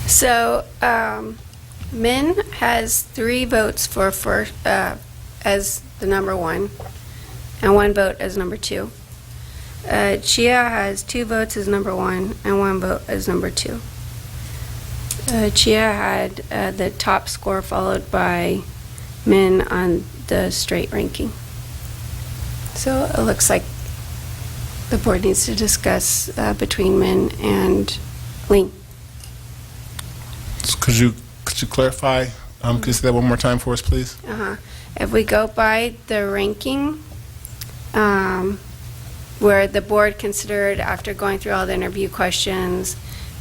So, Min has 3 votes for first, as the number 1, and 1 vote as number 2. Chia has 2 votes as number 1 and 1 vote as number 2. Chia had the top score, followed by Min on the straight ranking. So it looks like the board needs to discuss between Min and Ling. Could you clarify? Could you say that one more time for us, please? If we go by the ranking, where the board considered, after going through all the interview questions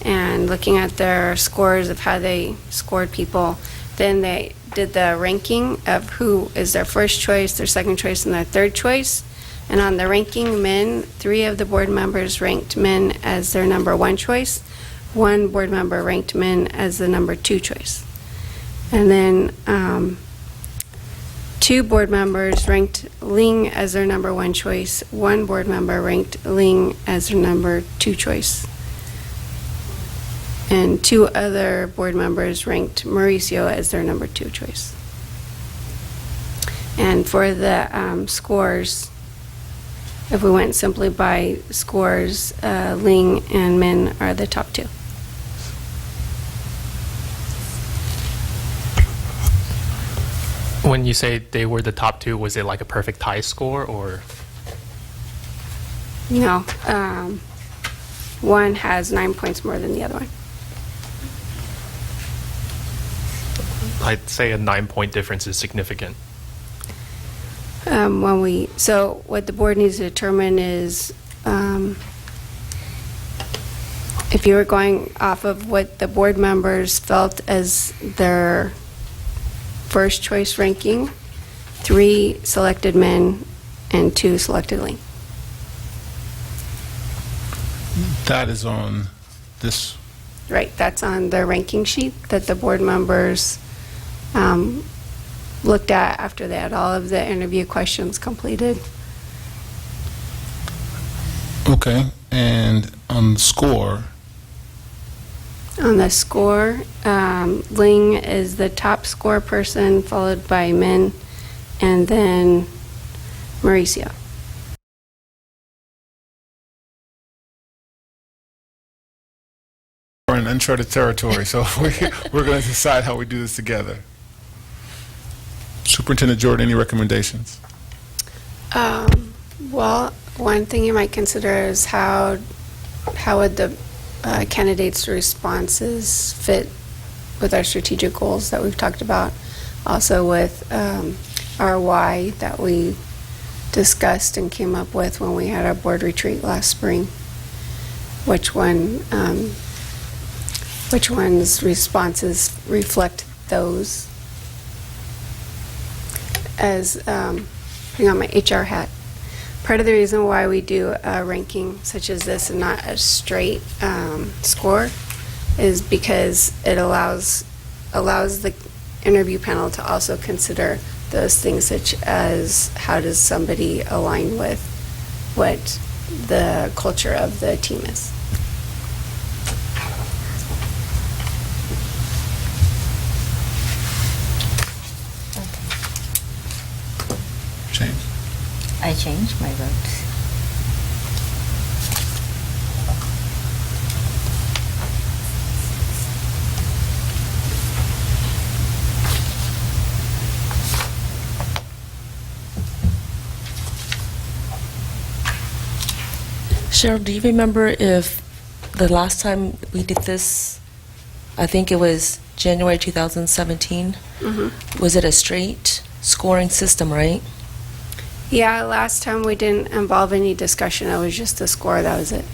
and looking at their scores of how they scored people, then they did the ranking of who is their first choice, their second choice, and their third choice. And on the ranking, Min, 3 of the board members ranked Min as their number 1 choice. 1 board member ranked Min as the number 2 choice. And then 2 board members ranked Ling as their number 1 choice. 1 board member ranked Ling as their number 2 choice. And 2 other board members ranked Mauricio as their number 2 choice. And for the scores, if we went simply by scores, Ling and Min are the top 2. When you say they were the top 2, was it like a perfect tie score, or? No, one has 9 points more than the other one. I'd say a 9-point difference is significant. So what the board needs to determine is if you were going off of what the board members felt as their first choice ranking, 3 selected Min and 2 selected Ling. That is on this. Right, that's on the ranking sheet that the board members looked at after they had all of the interview questions completed. Okay, and on the score. On the score, Ling is the top score person, followed by Min, and then Mauricio. We're in uncharted territory, so we're going to decide how we do this together. Superintendent Jordan, any recommendations? Well, one thing you might consider is how would the candidates' responses fit with our strategic goals that we've talked about, also with our why that we discussed and came up with when we had our board retreat last spring. Which one's responses reflect those? As putting on my HR hat, part of the reason why we do a ranking such as this and not a straight score is because it allows the interview panel to also consider those things, such as how does somebody align with what the culture of the team is. I changed my vote. Cheryl, do you remember if the last time we did this, I think it was January 2017, was it a straight scoring system, right? Yeah, last time we didn't involve any discussion. It was just the score. That was it.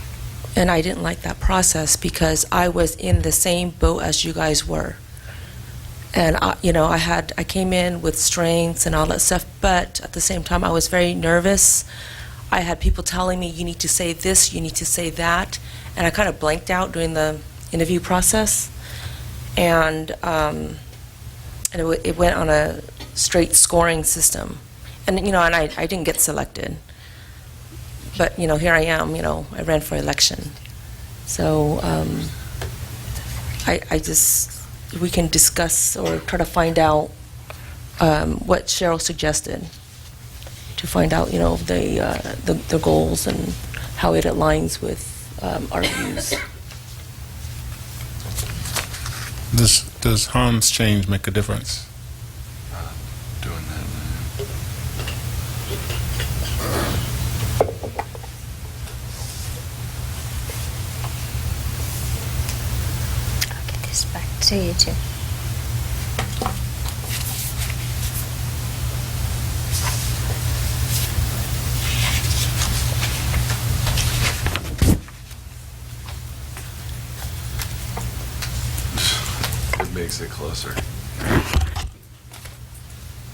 And I didn't like that process because I was in the same boat as you guys were. And I came in with strengths and all that stuff, but at the same time I was very nervous. I had people telling me, you need to say this, you need to say that, and I kind of blanked out during the interview process. And it went on a straight scoring system. And I didn't get selected, but here I am. I ran for election, so I just, we can discuss or try to find out what Cheryl suggested, to find out, the goals and how it aligns with our views. Does Hans' change make a difference? Doing that now. I'll get this back to you too. It makes it closer.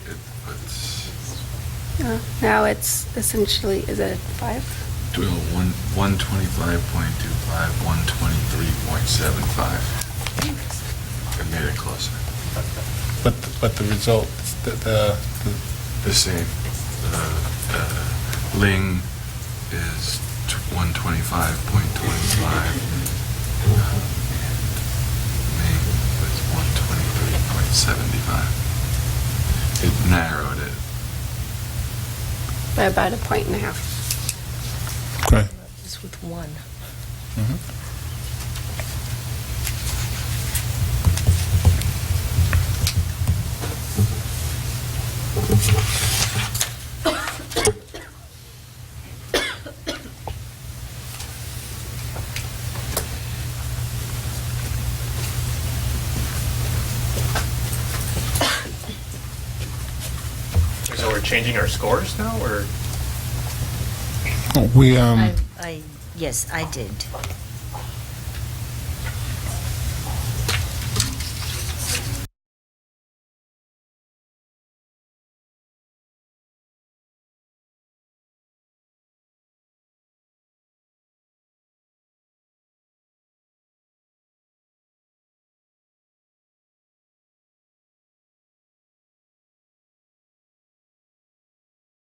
It puts Now it's essentially, is it 5? 125.25, 123.75. It made it closer. But the result, the The same. Ling is 125.25. Ming was 123.75. It narrowed it. By about 1.5 points. okay. Just with one. So we're changing our scores now, or? We Yes, I did.